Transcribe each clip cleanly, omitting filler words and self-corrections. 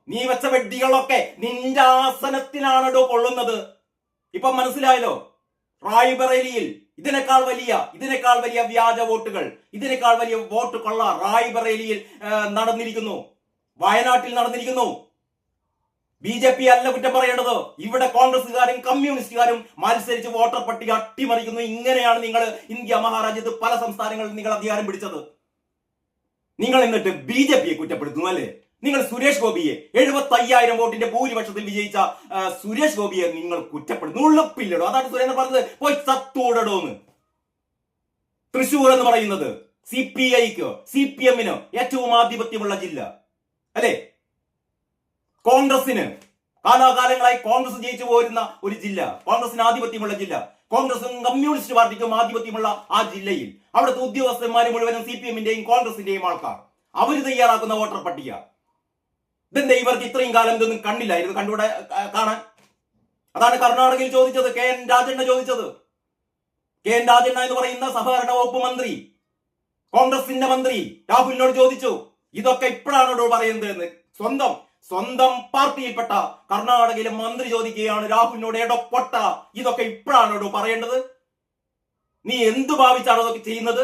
നീ വെച്ച വെടികളൊക്കെ നിന്റെ ആസനത്തിലാണോ കൊള്ളുന്നത്? ഇപ്പൊ മനസ്സിലായല്ലോ. റായ്ബറേലിയിൽ ഇതിനേക്കാൾ വലിയ വ്യാജ വോട്ടുകൾ, ഇതിനേക്കാൾ വലിയ വോട്ട് കൊള്ള റായ്ബറേലിയിൽ നടന്നിരിക്കുന്നു, വയനാട്ടിൽ നടന്നിരിക്കുന്നു. BJP അല്ല കുറ്റം പറയേണ്ടത്. ഇവിടെ കോൺഗ്രസുകാരും കമ്മ്യൂണിസ്റ്റുകാരും മത്സരിച്ച് വോട്ടർ പട്ടിക അട്ടിമറിക്കുന്നു. ഇങ്ങനെയാണ് നിങ്ങൾ ഇന്ത്യ മഹാരാജ്യത്ത് പല സംസ്ഥാനങ്ങളിൽ നിങ്ങൾ അധികാരം പിടിച്ചത്. നിങ്ങൾ എന്നിട്ട് BJPയെ കുറ്റപ്പെടുത്തുന്നു അല്ലേ? നിങ്ങൾ സുരേഷ് ഗോപിയെ 75,000 വോട്ടിന്റെ ഭൂരിപക്ഷത്തിൽ വിജയിച്ച സുരേഷ് ഗോപിയെ നിങ്ങൾ കുറ്റപ്പെടുന്നു. ഉളുപ്പില്ലടോ. അതാണ് സുരേന്ദ്രൻ പറഞ്ഞത്, പോയി ചത്തോടടോ എന്ന്. തൃശൂർ എന്ന് പറയുന്നത് CPIക്ക് CPMന് ഏറ്റവും ആധിപത്യമുള്ള ജില്ല അല്ലേ? കോൺഗ്രസിന് കാലാകാലങ്ങളായി കോൺഗ്രസ് ജയിച്ചു പോരുന്ന ഒരു ജില്ല, കോൺഗ്രസിന് ആധിപത്യമുള്ള ജില്ല, കോൺഗ്രസും കമ്മ്യൂണിസ്റ്റ് പാർട്ടിക്കും ആധിപത്യമുള്ള ആ ജില്ലയിൽ അവിടുത്തെ ഉദ്യോഗസ്ഥന്മാർ മുഴുവനും CPMന്റെയും കോൺഗ്രസിന്റെയും ആൾക്കാർ. അവര് തയ്യാറാക്കുന്ന വോട്ടർ പട്ടിക. ഇതെന്താ ഇവർക്ക് ഇത്രയും കാലം ഇതൊന്നും കണ്ടില്ലായിരുന്നു? കണ്ടുകൂടെ കാണാൻ? അതാണ് കർണാടകയിൽ ചോദിച്ചത്, KN രാജണ്ണ ചോദിച്ചത്. KN രാജണ്ണ എന്ന് പറയുന്ന സഹകരണ വകുപ്പ് മന്ത്രി, കോൺഗ്രസിന്റെ മന്ത്രി രാഹുലിനോട് ചോദിച്ചു, ഇതൊക്കെ ഇപ്പോഴാണോ പറയുന്നത്? സ്വന്തം പാർട്ടിയിൽപ്പെട്ട കർണാടകയിലെ മന്ത്രി ചോദിക്കുകയാണ് രാഹുലിനോട്, എടൊപ്പൊട്ട ഇതൊക്കെ ഇപ്പോഴാണോ പറയേണ്ടത്? നീ എന്തു ഭാവിച്ചാണോ ഇതൊക്കെ ചെയ്യുന്നത്?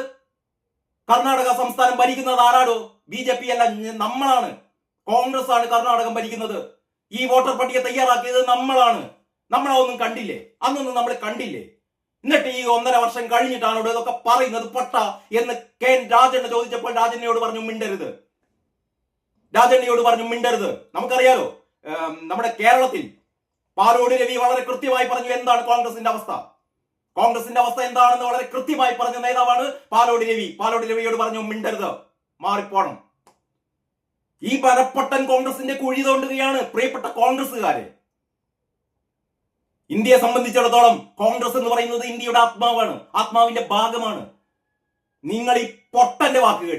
കർണാടക സംസ്ഥാനം ഭരിക്കുന്നത് ആരാടോ? BJP അല്ല, നമ്മളാണ്. കോൺഗ്രസ് ആണ് കർണാടകം ഭരിക്കുന്നത്. ഈ വോട്ടർ പട്ടിക തയ്യാറാക്കിയത് നമ്മളാണ്. നമ്മളൊന്നും കണ്ടില്ലേ? അന്നൊന്നും നമ്മൾ കണ്ടില്ലേ? എന്നിട്ട് ഈ 1.5 വർഷം കഴിഞ്ഞിട്ടാണോ ഇതൊക്കെ പറയുന്നത് പൊട്ട എന്ന് KN രാജണ്ണ ചോദിച്ചപ്പോൾ രാജണ്ണയോട് പറഞ്ഞു മിണ്ടരുത്. നമുക്കറിയാലോ, നമ്മുടെ കേരളത്തിൽ പാലോട് രവി വളരെ കൃത്യമായി പറഞ്ഞു എന്താണ് കോൺഗ്രസിന്റെ അവസ്ഥ. കോൺഗ്രസിന്റെ അവസ്ഥ എന്താണെന്ന് വളരെ കൃത്യമായി പറഞ്ഞ നേതാവാണ് പാലോട് രവി. പാലോട് രവിയോട് പറഞ്ഞു മിണ്ടരുത്, മാറിപ്പോണം. ഈ പരപ്പൊട്ടൻ കോൺഗ്രസിന്റെ കുഴി തോണ്ടുകയാണ് പ്രിയപ്പെട്ട കോൺഗ്രസുകാരെ. ഇന്ത്യയെ സംബന്ധിച്ചിടത്തോളം കോൺഗ്രസ് എന്ന് പറയുന്നത് ഇന്ത്യയുടെ ആത്മാവാണ്, ആത്മാവിന്റെ ഭാഗമാണ്. നിങ്ങൾ ഈ പൊട്ടന്റെ വാക്ക് കേട്ടു.